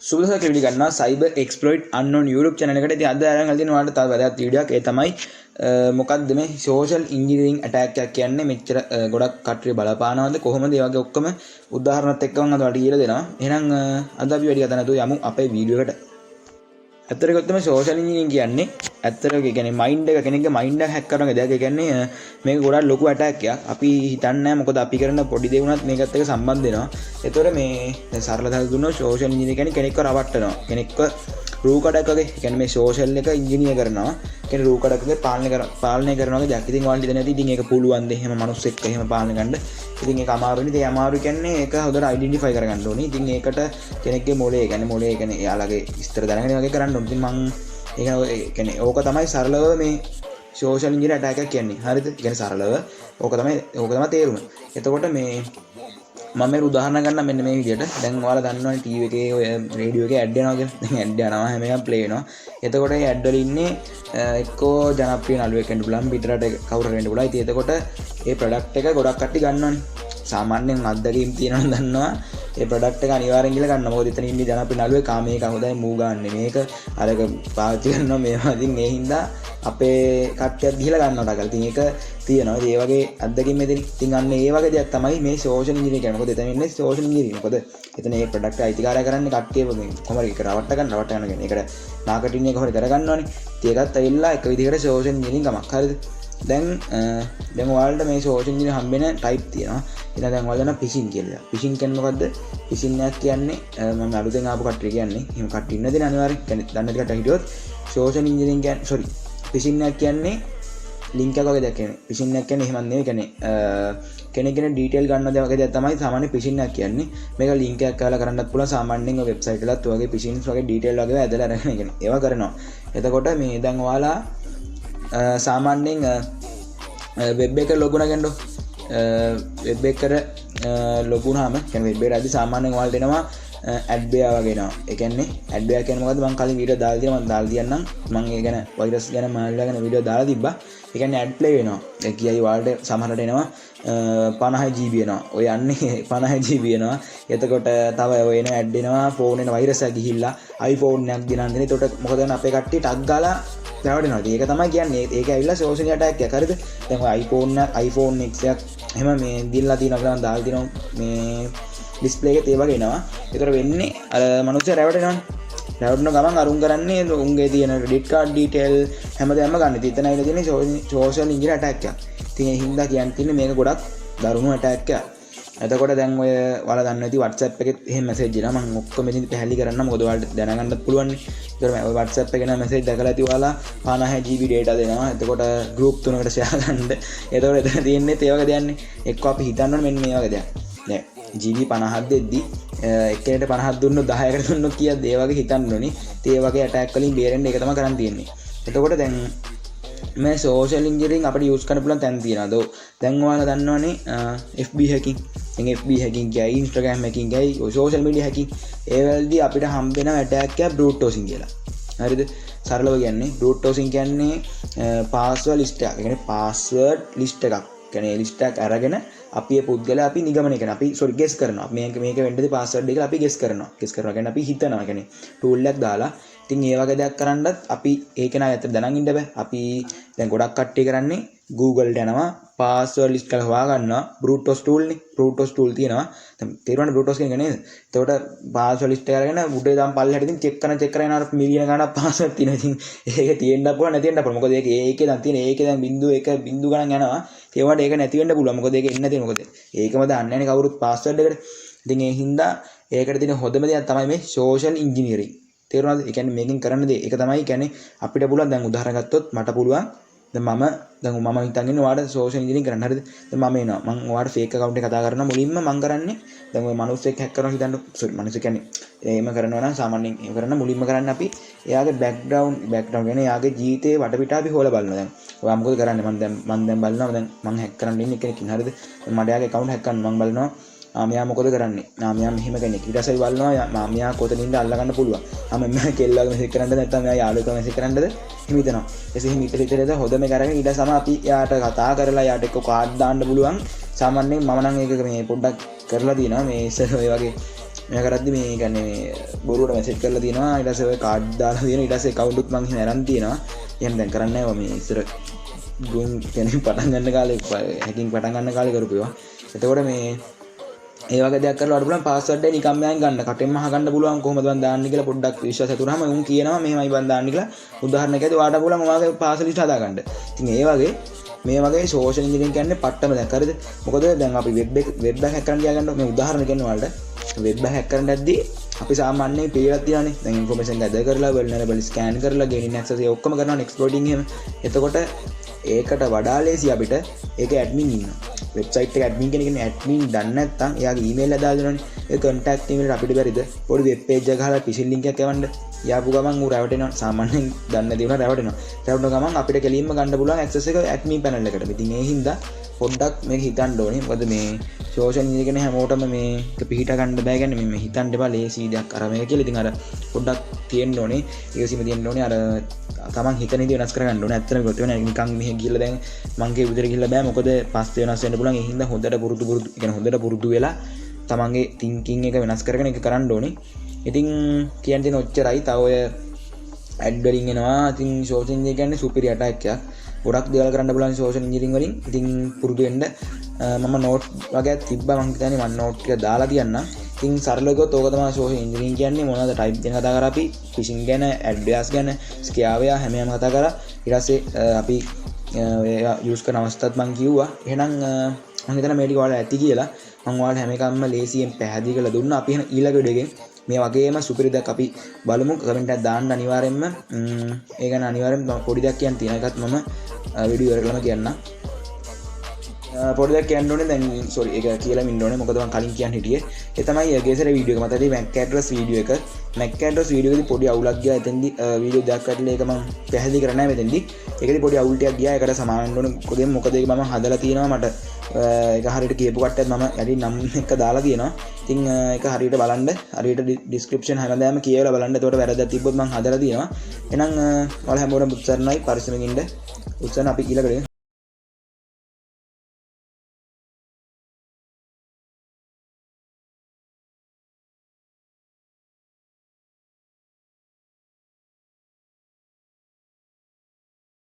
සුබදහක විඩි ගන්නවා cyber exploit අන්නෝන් YouTube channel එකට. ඉතින් අද අරන් අල්දින ඔයාලට තව වැදගත් වීඩියෝ එකක්. ඒ තමයි මොකක්ද මේ social engineering attack එකක් කියන්නේ. මෙච්චර ගොඩක් කට්ටිය බලපානවද කොහොමද ඒ වගේ ඔක්කොම උදාහරණත් එක්ක මම අද ඔයාලට කියලා දෙනවා. එහෙනම් අද අපි වැඩි කතා නැතුව යමු අපේ වීඩියෝ එකට. ඇත්තටම තමයි social engineering කියන්නේ ඇත්තටම කියන්නේ මයින්ඩ් එක කෙනෙක්ගේ මයින්ඩ් එක හැක් කරන දෙයක්. ඒ කියන්නේ මේක ගොඩක් ලොකු ඇටැක් එකක්. අපි හිතන්නේ නැහැ මොකද අපි කරන පොඩි දේ වුණත් මේකත් එක්ක සම්බන්ධ වෙනවා. ඒතකොට මේ සරල තල දුන්නොත් social engineering කියන්නේ කෙනෙක්ව රවට්ටනවා. කෙනෙක්ව රූකඩක් වගේ. ඒ කියන්නේ මේ social එක ඉංජිනේර් කරනවා. කියන්නේ රූකඩක් වගේ පාලනය කරනවා වගේ දෙයක්. ඉතින් ඔයාලට දැනෙන්නේ ඉතින් ඒක පුළුවන් ද එහෙම මිනිස්සෙක් එහෙම පාලනය කරන්න. ඉතින් ඒක අමාරුනේ. ඒ අමාරු කියන්නේ ඒක හොඳට අයිඩෙන්ටිෆයි කරගන්න ඕනේ. ඉතින් ඒකට කෙනෙක්ගේ මොලේ කියන්නේ එයාලගේ විස්තර දැනගෙන වගේ කරන්න ඕනේ. ඉතින් මම ඒක කියන්නේ ඕක තමයි සරලව මේ social engineering attack එක කියන්නේ. හරිද? ඒ කියන්නේ සරලව ඕක තමයි තේරුම. එතකොට මේ මම මේ උදාහරණ ගන්න මෙන්න මේ විදිහට. දැන් ඔයාලා දන්නවනේ ටීවී එකේ ඔය රේඩියෝ එකේ ඇඩ් යනවා කියලා. දැන් ඇඩ් යනවා හැම එකම ප්ලේ වෙනවා. එතකොට මේ ඇඩ් වල ඉන්නේ එක්කෝ ජනප්‍රිය නළුවෙක් වෙන්න පුළුවන්, පිටරට කවුරු වෙන්න පුළුවන්. ඉතින් එතකොට මේ ප්‍රොඩක්ට් එක ගොඩක් කට්ටිය ගන්නවනේ. සාමාන්‍යයෙන් අත්දැකීම් තියෙනවා දන්නවා. ඒ ප්‍රොඩක්ට් එක අනිවාර්යෙන් ගිහලා ගන්න. මොකද එතන ඉන්නේ ජනප්‍රිය නළුවෙක් මේක හොඳයි මූ ගන්න මේක අරක පාවිච්චි කරනවා මේවා. ඉතින් ඒ හින්දා අපේ කට්ටියත් ගිහලා ගන්නවා ඩගල්. ඉතින් ඒක තියෙනවා. ඒ වගේ අත්දැකීම් මෙතන. ඉතින් අන්න ඒ වගේ දෙයක් තමයි මේ social engineering කියන්නේ. මොකද එතන ඉන්නේ social engineering. මොකද එතන මේ ප්‍රොඩක්ට් එක අයිතිකාරය කරන්නේ කට්ටිය මේ කොහමද ඒක රවට්ට ගන්න කියන්නේ. ඒකට මාකටිං එක කොහොමද කරගන්නවනේ. ඉතින් ඒකත් ඇවිල්ලා එක විදිහකට social engineering ගමක්. හරිද? දැන් ඔයාලට මේ social engineering හම්බෙන type තියෙනවා. ඉතින් දැන් ඔයාලා දන්න phishing කියලා. phishing කියන්නේ මොකද්ද? phishing එකක් කියන්නේ මම අලුතෙන් ආපු කට්ටිය කියන්නේ. එහෙම කට්ටිය ඉන්න දෙන අනිවාර්යෙන් කියන්නේ දන්න ටිකට හිටියොත් social engineering කියන්නේ phishing එකක් කියන්නේ link එකක් වගේ දෙයක් කියන්නේ. phishing එකක් කියන්නේ එහෙම නෙවෙයි කියන්නේ කෙනෙක්ගේ detail ගන්න දේ වගේ දෙයක් තමයි සාමාන්‍ය phishing එකක් කියන්නේ. මේක link එකක් කරලා කරන්නත් පුළුවන්. සාමාන්‍යයෙන් ඔය website වලත් ඔය වගේ phishing වගේ detail වගේ ඇදලා අරගෙන කියන්නේ. ඒවා කරනවා. එතකොට මේ දැන් ඔයාලා සාමාන්‍යයෙන් වෙබ් එක ලොග් කරගන්නකො වෙබ් එකට ලොග් වුණාම කියන්නේ වෙබ් එකට සාමාන්‍යයෙන් ඔයාලට එනවා ඇඩ් බෙයා වගේ එනවා. ඒ කියන්නේ ඇඩ් බෙයා කියන්නේ මොකද්ද? මම කලින් වීඩියෝ දාලා තියෙනවා. මම දාලා තියන්නම්. මම ඒ ගැන වෛරස් ගැන මාල්ලා ගැන වීඩියෝ දාලා තිබ්බා. ඒ කියන්නේ ඇඩ් ප්ලේ වෙනවා. ඒ කියයි ඔයාලට සමහරට එනවා 50 GB එනවා. ඔය යන්නේ 50 GB එනවා. එතකොට තව ඔය එන ඇඩ් එනවා ෆෝන් එන වෛරස් එක ගිහිල්ලා iPhone එකක් ගෙනන් දෙන. එතකොට මොකද අපේ කට්ටිය ටක් ගාලා නැවටෙනවා. ඒක තමයි කියන්නේ. ඒක ඇවිල්ලා social attack එකක්. හරිද? දැන් ඔය iPhone X එකක් එහෙම මේ දීලා තියෙනවා කියලා දාලා තියෙනවා මේ ඩිස්ප්ලේ එකේ ඒ වගේ එනවා. ඒතර වෙන්නේ අර මනුස්සයා රැවටෙනවනේ. රැවටෙන ගමන් අරුන් කරන්නේ උන්ගේ තියෙන credit card detail හැමදේම ගන්න. ඉතින් එතන ඇවිල්ලා තියෙන්නේ social engineering attack එකක්. ඉතින් ඒ හින්දා කියන්නේ මේක ගොඩක් දරුණු attack එකක්. එතකොට දැන් ඔය ඔයාලා දන්නවා ඇති WhatsApp එකෙත් එහෙම මැසේජ් එනවා. මම ඔක්කොම මෙතන පැහැදිලි කරන්න මොකද ඔයාලට දැනගන්නත් පුළුවන් නේ. ඒතර ඔය WhatsApp එකේ නම් මැසේජ් දැකලා ඇති ඔයාලා 50 GB data දෙනවා. එතකොට group තුනකට share ගන්න. එතකොට එතන තියෙන්නේ ඒ වගේ දෙයක් නේ. එක්ක අපි හිතන්න ඕනේ මෙන්න මේ වගේ දෙයක්. දැන් GB 50ක් දෙද්දි එක්කෙනෙක්ට 50ක් දුන්නොත් 10කට දුන්නොත් කීයද ඒ වගේ හිතන්න ඕනේ. ඒ වගේ attack වලින් බේරෙන්න ඒක තමයි කරන්න තියෙන්නේ. එතකොට දැන් මේ social engineering අපිට use කරන්න පුළුවන් තැන් තියෙනවා. දැන් ඔයාලා දන්නවනේ FB hacking. දැන් FB hacking කියයි Instagram hacking කියයි social media hacking. ඒ වලදී අපිට හම්බෙන attack එක brute forcing කියලා. හරිද? සරලව කියන්නේ brute forcing කියන්නේ password list එකක්. ඒ කියන්නේ password list එකක්. කියන්නේ list එකක් අරගෙන අපි ඒ පුද්ගලයා අපි නිගමනය කරනවා. අපි guess කරනවා. මේක වෙන්නද password එක කියලා අපි guess කරනවා. guess කරනවා කියන්නේ අපි හිතනවා. කියන්නේ tool එකක් දාලා ඉතින් ඒ වගේ දෙයක් කරන්නත් අපි ඒක නා ඇත්තට දැනන් ඉන්න බෑ. අපි දැන් ගොඩක් කට්ටිය කරන්නේ Google ට යනවා password list එක හොයා ගන්නවා. brute force tool නේ. brute force tool තියෙනවා. දැන් තේරුණාද brute force කියන්නේ නේද? එතකොට password list එක අරගෙන උඩේ දාන් පල්ලෙහාට ඉතින් check කරගෙන අර මිලියන ගණන් password තියෙනවා. ඉතින් ඒක තියෙන්න පුළුවන් නැති වෙන්න පුළුවන්. මොකද ඒකේ දැන් තියෙන ඒකේ දැන් බිංදුව ගණන් යනවා. ඒ වුණාට ඒක නැති වෙන්න පුළුවන්. මොකද ඒක එන්නේ නැති මොකද ඒකම දාන්නේ නැනේ කවුරුත් password එකට. ඉතින් ඒ හින්දා ඒකට තියෙන හොඳම දෙයක් තමයි මේ social engineering. තේරුණාද? ඒ කියන්නේ මේකෙන් කරන්න දේ ඒක තමයි කියන්නේ අපිට පුළුවන් දැන් උදාහරණ ගත්තොත් මට පුළුවන් දැන් මම හිතන් ඉන්නේ ඔයාලට social engineering කරන්න. හරිද? දැන් මම එනවා. මම ඔයාලට fake account එක කතා කරනවා. මුලින්ම මම කරන්නේ දැන් ඔය මිනිස්සෙක් hack කරනවා හිතන්න. මිනිස්සු කියන්නේ එහෙම කරනවා නම් සාමාන්‍යයෙන් එහෙම කරන්න මුලින්ම කරන්නේ අපි එයාගේ background කියන්නේ එයාගේ ජීවිතේ වටපිටාව අපි හොයලා බලනවා. දැන් ඔයා මොකද කරන්නේ? මම දැන් බලනවා. දැන් මම hack කරන්න ඉන්නේ කෙනෙක්ින්. හරිද? මට එයාගේ account hack කරන්න මම බලනවා. මෙයා මොකද කරන්නේ? මෙයා මෙහෙම කෙනෙක්. ඊට පස්සේ බලනවා මෙයා කොතනින්ද අල්ලගන්න පුළුවන්. මෙයා කෙල්ලවගේ මෙසේජ් කරන්නද නැත්නම් මෙයා යාළුවෙක්ව මෙසේජ් කරන්නද? එහෙම හිතනවා. එසේ හිතේද හොඳම කරගෙන ඊට සම අපි එයාට කතා කරලා එයාට එක්ක කාඩ් දාන්න පුළුවන්. සාමාන්‍යයෙන් මම නම් ඒක මේ පොඩ්ඩක් කරලා දිනවා. මේ ඉස්සර ඔය වගේ මේ කරද්දි මේ කියන්නේ බොරුවට මැසේජ් කරලා තියෙනවා ඊට පස්සේ ඔය කාඩ් දාලා තියෙනවා ඊට පස්සේ account උත් මං එහෙම අරන් තියෙනවා එහෙම දැන් කරන්නේ නැහැ මේ ඉස්සර ගුන් කියන්නේ පටන් ගන්න කාලේ හැකින් පටන් ගන්න කාලේ කරපුවා එතකොට මේ ඒ වගේ දෙයක් කරලා වඩ පුළුවන් පාස්වර්ඩ් එක නිකම්ම යන් ගන්න කටෙන්ම අහගන්න පුළුවන් කොහොමද මන් දාන්නේ කියලා පොඩ්ඩක් විශ්වාස ඇතුනහම උන් කියනවා මෙහෙමයි බන් දාන්නේ කියලා උදාහරණයක් ඇද්ද ඔයාලට පුළුවන් ඔයාගේ පාස්වර්ඩ් ලිස්ට් හදාගන්න. ඉතින් ඒ වගේ මේ වගේ සෝෂල් ඉන්ජිනියරින් කියන්නේ පට්ටම දැන් හරිද? මොකද දැන් අපි වෙබ් එක හැක් කරන්න ගියා මේ උදාහරණ කියන්නේ ඔයාලට වෙබ් එක හැක් කරන්න ඇද්දී අපි සාමාන්‍යයෙන් පීඩක් තියනනේ. දැන් ඉන්ෆෝමේෂන් ගැදර් කරලා vulnerable ස්කෑන් කරලා gaining access ඒ ඔක්කොම කරනවා exploiting එහෙම. එතකොට ඒකට වඩා ලේසි අපිට ඒක ඇඩ්මින් ඉන්නවා. වෙබ්සයිට් එක ඇඩ්මින් කෙනෙක් ඉන්නේ ඇඩ්මින් දන්නේ නැත්නම් එයාගේ ඊමේල් එක දාලා දෙනවනේ. ඒ contact email අපිට බැරිද? පොඩි වෙබ් page එක ගහලා phishing link එකක් යවන්න. යාපු ගමන් ඌ රැවටෙනවා. සාමාන්‍යයෙන් දන්නේ නැති වුණා රැවටෙනවා. රැවටෙන ගමන් අපිට කෙලින්ම ගන්න පුළුවන් access එක admin panel එකට. ඉතින් ඒ හින්දා පොඩ්ඩක් මේක හිතන්න ඕනේ. මොකද මේ social media කියන හැමෝටම මේක පිහිට ගන්න බෑ කියන්නේ මේ හිතන්න එපා ලේසි දෙයක් අර මේක කියලා. ඉතින් අර පොඩ්ඩක් තියෙන්න ඕනේ. ඒකසීම තියෙන්න ඕනේ. අර තමන් හිතන දේ වෙනස් කරගන්න ඕනේ. ඇත්තටම ගොත වෙන නිකන් මෙහෙ ගිහලා දැන් මං කිය විදිහට ගිහලා බෑ. මොකද පස්සේ වෙනස් වෙන්න පුළුවන්. ඒ හින්දා හොඳට පුරුදු වෙලා තමන්ගේ thinking එක වෙනස් කරගෙන ඒක කරන්න ඕනේ. ඉතින් කියන්න තියෙන ඔච්චරයි. තව ඔය ඇඩ් වලින් එනවා. ඉතින් social engineering කියන්නේ superior attack එකක්. ගොඩක් දේවල් කරන්න පුළුවන් social engineering වලින්. ඉතින් පුරුදු වෙන්න මම note වගේ තිබ්බා. මං හිතන්නේ මම note ටික දාලා තියන්නම්. ඉතින් සරලව ගියොත් ඕක තමයි social engineering කියන්නේ. මොනවද type ගැන කතා කරා අපි, phishing ගැන, adverse ගැන, scamware හැමෝම කතා කරා. ඊට පස්සේ අපි use කරන අවස්ථාවත් මං කිව්වා. එහෙනම් මං හිතනවා මේ ටික ඔයාලා ඇති කියලා. මං ඔයාලට හැම එකක්ම ලේසියෙන් පැහැදිලි කරලා දුන්නා. අපි එහෙනම් ඊළඟ වීඩියෝ එකෙන් මේ වගේම සුපිරි දෙයක් අපි බලමු. කමෙන්ට් එකක් දාන්න අනිවාර්යෙන්ම. ඒ ගැන අනිවාර්යෙන්ම පොඩි දෙයක් කියන්න තියෙන එකත් මම වීඩියෝ එකකම කියන්නම්. පොඩි දෙයක් කියන්න ඕනේ දැන් සෝරි ඒක කියලා ඉන්න ඕනේ මොකද මම කලින් කියන්න හිටියේ ඒ තමයි ගේසර වීඩියෝ එක මතකද MAC address වීඩියෝ එක MAC address වීඩියෝ එකේදී පොඩි අවුලක් ගියා එතෙන්දී වීඩියෝ දෙකක් කරලා ඒක මම පැහැදිලි කරන්නේ නැහැ මෙතෙන්දී ඒකේදී පොඩි අවුල් ටිකක් ගියා ඒකට සමාන වෙන්න ඕනේ මොකද ඒක මම හදලා තියෙනවා මට ඒක හරියට කියපු කට්ටියත් මම යටි නම් එක දාලා තියෙනවා ඉතින් ඒක හරියට බලන්න හරියට ඩිස්ක්‍රිප්ෂන් හැමදාම කියවලා බලන්න එතකොට වැරද්දක් තිබ්බොත් මම හදලා තියෙනවා එහෙනම් ඔයාලා හැමෝටම උත්සාහයි පරිස්සමෙන් ඉන්න උත්සාහ අපි ඊළඟට